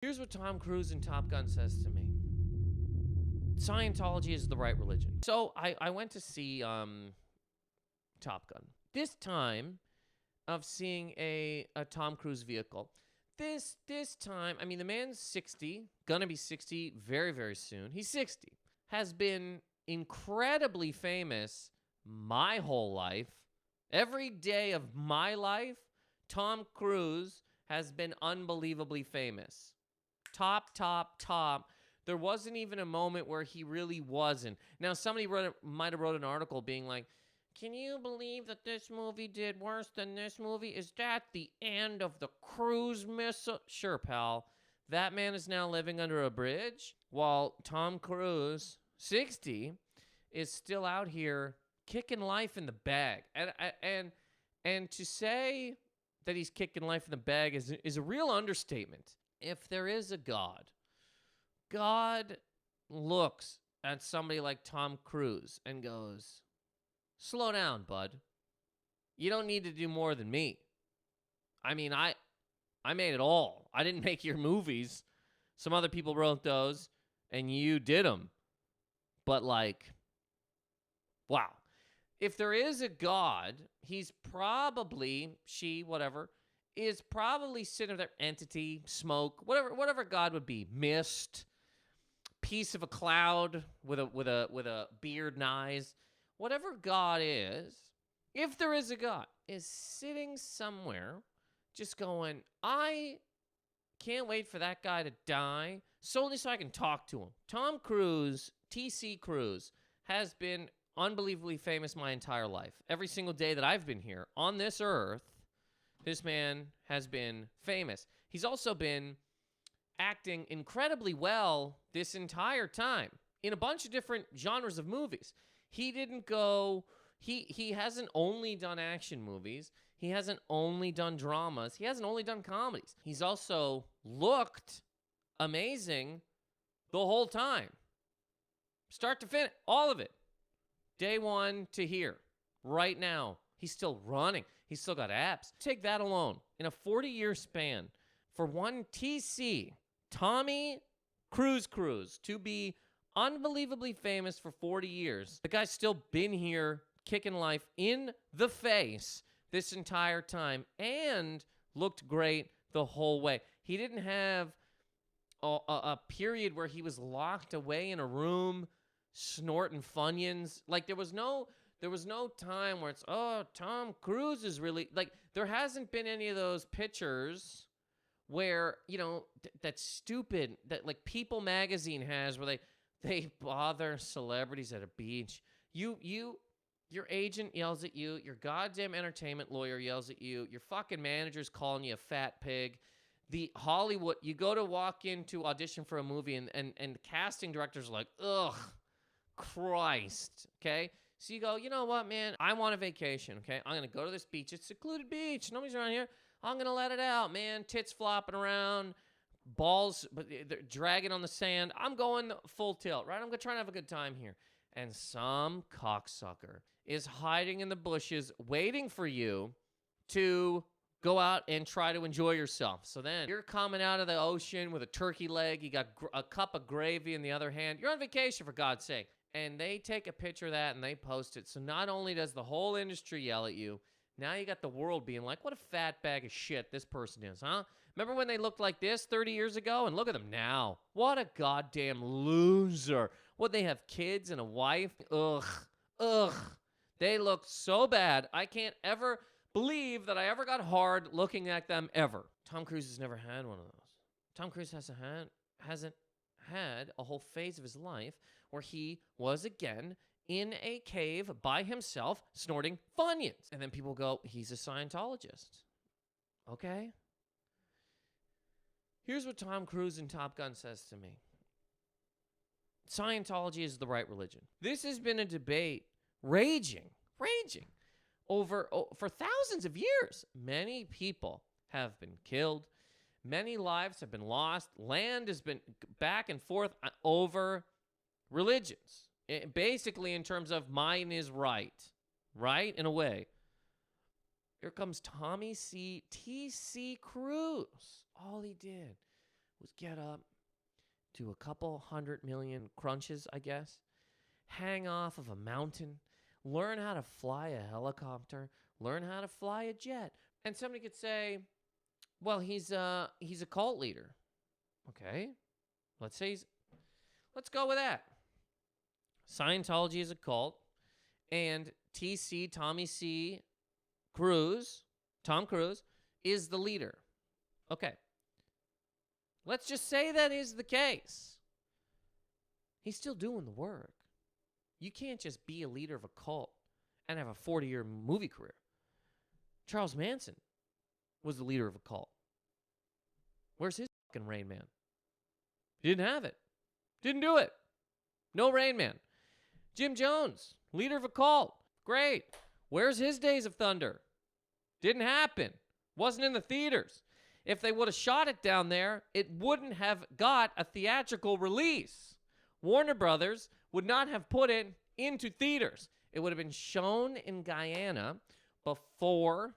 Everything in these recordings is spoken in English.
Here's what Tom Cruise in Top Gun says to me. Scientology is the right religion. So I went to see Top Gun. This time of seeing a Tom Cruise vehicle. This time, I mean, the man's 60, gonna be 60 very, very soon. He's 60. Has been incredibly famous my whole life. Every day of my life, Tom Cruise has been unbelievably famous. Top. There wasn't even a moment where he really wasn't. Now, somebody might have wrote an article being like, can you believe that this movie did worse than this movie? Is that the end of the cruise missile? Sure, pal. That man is now living under a bridge, while Tom Cruise, 60, is still out here kicking life in the bag. And to say that he's kicking life in the bag is a real understatement. If there is a God, God looks at somebody like Tom Cruise and goes, slow down, bud. You don't need to do more than me. I mean, I made it all. I didn't make your movies. Some other people wrote those, and you did them. But, like, wow. If there is a God, he's probably, is probably sitting there, entity, smoke, whatever God would be, mist, piece of a cloud with a beard and eyes. Whatever God is, if there is a God, is sitting somewhere just going, I can't wait for that guy to die solely so I can talk to him. Tom Cruise, TC Cruise, has been unbelievably famous my entire life. Every single day that I've been here on this earth, this man has been famous. He's also been acting incredibly well this entire time in a bunch of different genres of movies. He didn't go, he hasn't only done action movies. He hasn't only done dramas. He hasn't only done comedies. He's also looked amazing the whole time. Start to finish, all of it. Day one to here, right now. He's still running. He's still got abs. Take that alone. In a 40-year span, for one TC, Tommy Cruise, to be unbelievably famous for 40 years. The guy's still been here kicking life in the face this entire time and looked great the whole way. He didn't have a period where he was locked away in a room snorting Funyuns. Like, there was no time where it's, oh, Tom Cruise is really, like, there hasn't been any of those pictures where, you know, that stupid, that like People magazine has where they bother celebrities at a beach. Your agent yells at you. Your goddamn entertainment lawyer yells at you. Your fucking manager's calling you a fat pig. The Hollywood, you go to walk in to audition for a movie and the casting director's like, ugh, Christ, okay? So you go, you know what, man? I want a vacation, okay? I'm going to go to this beach. It's a secluded beach. Nobody's around here. I'm going to let it out, man. Tits flopping around, balls but they're dragging on the sand. I'm going full tilt, right? I'm going to try and have a good time here. And some cocksucker is hiding in the bushes waiting for you to go out and try to enjoy yourself. So then you're coming out of the ocean with a turkey leg. You got a cup of gravy in the other hand. You're on vacation, for God's sake. And they take a picture of that and they post it. So not only does the whole industry yell at you, now you got the world being like, what a fat bag of shit this person is, huh? Remember when they looked like this 30 years ago? And look at them now. What a goddamn loser. What, they have kids and a wife? Ugh. They look so bad. I can't ever believe that I ever got hard looking at them ever. Tom Cruise has never had one of those. Tom Cruise hasn't had a whole phase of his life where he was again in a cave by himself snorting Funyuns. And then people go, he's a Scientologist. Okay? Here's what Tom Cruise in Top Gun says to me. Scientology is the right religion. This has been a debate raging for thousands of years. Many people have been killed. Many lives have been lost. Land has been back and forth over religions. Basically, in terms of mine is right, in a way. Here comes TC Cruise. All he did was get up, do a couple 100 million crunches, I guess, hang off of a mountain, learn how to fly a helicopter, learn how to fly a jet. And somebody could say, well, he's a cult leader. Okay. Let's go with that. Scientology is a cult, and Tommy C. Tom Cruise, is the leader. Okay. Let's just say that is the case. He's still doing the work. You can't just be a leader of a cult and have a 40-year movie career. Charles Manson was the leader of a cult. Where's his fucking Rain Man? He didn't have it. Didn't do it. No Rain Man. Jim Jones, leader of a cult. Great. Where's his Days of Thunder? Didn't happen. Wasn't in the theaters. If they would have shot it down there, it wouldn't have got a theatrical release. Warner Brothers would not have put it into theaters. It would have been shown in Guyana before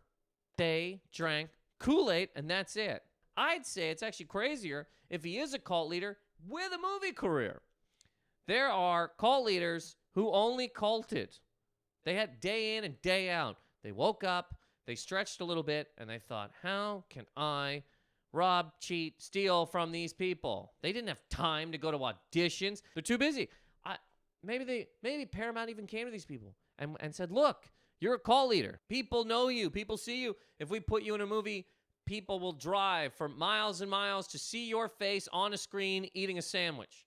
they drank Kool-Aid, and that's it. I'd say it's actually crazier if he is a cult leader with a movie career. There are cult leaders who only culted. They had day in and day out. They woke up, they stretched a little bit, and they thought, how can I rob, cheat, steal from these people? They didn't have time to go to auditions. They're too busy. Maybe Paramount even came to these people and said, look, you're a cult leader. People know you. People see you. If we put you in a movie, people will drive for miles and miles to see your face on a screen eating a sandwich.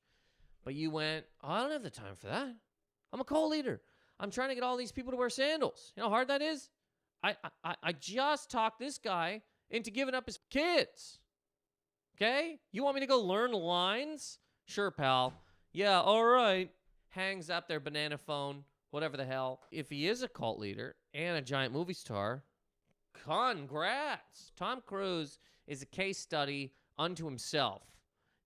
But you went, oh, I don't have the time for that. I'm a cult leader. I'm trying to get all these people to wear sandals. You know how hard that is? I just talked this guy into giving up his kids. Okay? You want me to go learn lines? Sure, pal. Yeah, all right. Hangs up their banana phone, whatever the hell. If he is a cult leader and a giant movie star, congrats. Tom Cruise is a case study unto himself.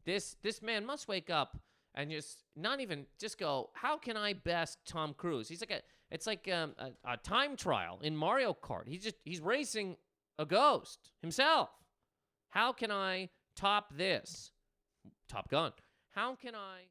This man must wake up and just go, how can I best Tom Cruise? It's like a time trial in Mario Kart. He's racing a ghost himself. How can I top this? Top Gun. How can I